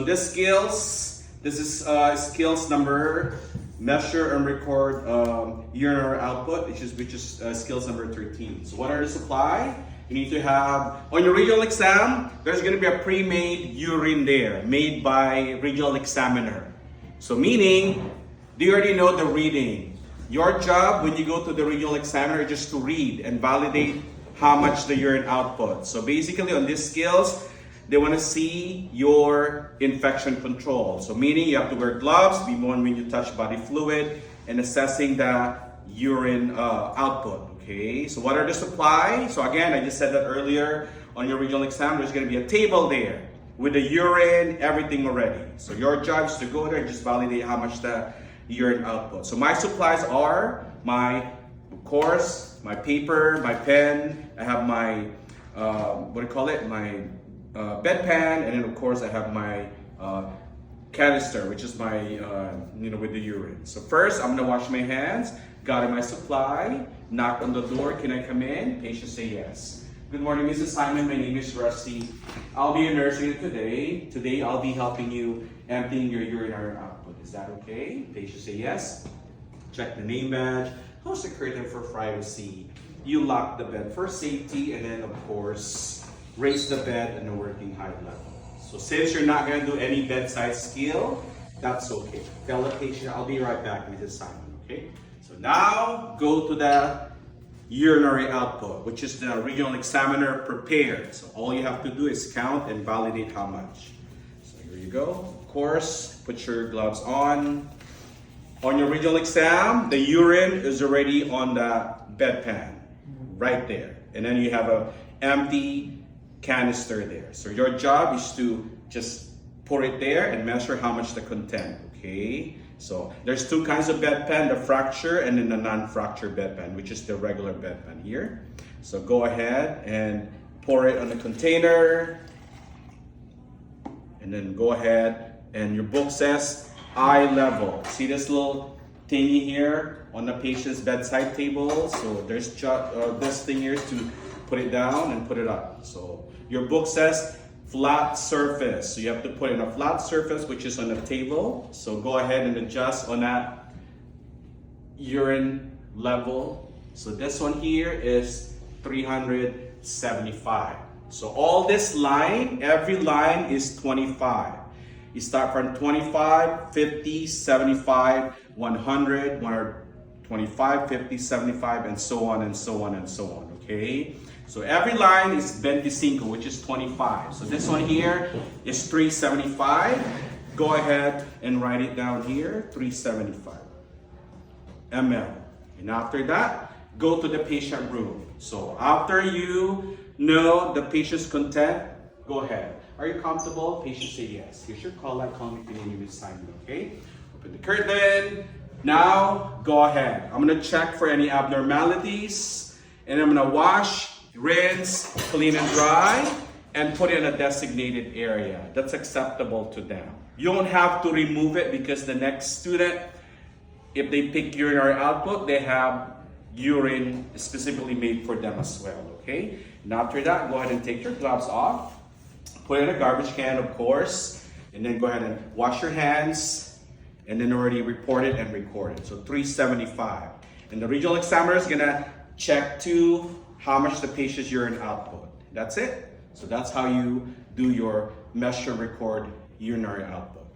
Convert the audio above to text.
This is skills number, measure and record urinary output, which is skills number 13. So what are the supply? You need to have, on your regional exam, there's going to be a pre-made urine there, made by regional examiner. So meaning, they already know the reading. Your job when you go to the regional examiner is just to read and validate how much the urine output. So basically on these skills, they want to see your infection control. So meaning you have to wear gloves, be one when you touch body fluid, and assessing the urine output. Okay, so what are the supply? So again, I just said that earlier, on your regional exam, there's going to be a table there with the urine, everything already. So your job is to go there and just validate how much the urine output. So my supplies are my, of course, my paper, my pen, I have my, my bedpan, and then of course I have my canister, which is my, with the urine. So first, I'm gonna wash my hands, gather my supply, knock on the door, can I come in? Patient say yes. Good morning, Mrs. Simon, my name is Rusty. I'll be your nurse here today. Today, I'll be helping you emptying your urinary output. Is that okay? Patient say yes. Check the name badge, close the curtain for privacy. You lock the bed for safety, and then of course, raise the bed in a working height level. So since you're not going to do any bedside skill, that's okay. Tell the patient, I'll be right back, Mrs. Simon, okay? So now, go to the urinary output, which is the regional examiner prepared. So all you have to do is count and validate how much. So here you go. Of course, put your gloves on. On your regional exam, the urine is already on the bedpan, right there. And then you have an empty canister there. So your job is to just pour it there and measure how much the content, okay? So there's two kinds of bedpan, the fracture and then the non-fracture bedpan, which is the regular bedpan here. So go ahead and pour it on the container. And then go ahead, and your book says eye level. See this little thingy here on the patient's bedside table? So there's this thing here to put it down and put it up. So your book says flat surface. So you have to put in a flat surface, which is on the table. So go ahead and adjust on that urine level. So this one here is 375. So all this line, every line is 25. You start from 25, 50, 75, 100, 125, 50, 75, and so on and so on and so on, okay? So every line is 25, which is 25. So this one here is 375. Go ahead and write it down here, 375 ml. And after that, go to the patient room. So after you know the patient's content, go ahead. Are you comfortable? Patient say yes. Here's your call light. Call me if you need me to sign it, okay? Open the curtain. Now, go ahead. I'm gonna check for any abnormalities, and I'm gonna wash, rinse, clean and dry, and put it in a designated area that's acceptable to them. You don't have to remove it because the next student, if they pick urinary output, they have urine specifically made for them as well, okay? And after that, go ahead and take your gloves off, put it in a garbage can, of course, and then go ahead and wash your hands, and then already report it and record it. So 375. And the regional examiner is gonna check to how much the patient's urine output. That's it. So that's how you do your measure, record urinary output.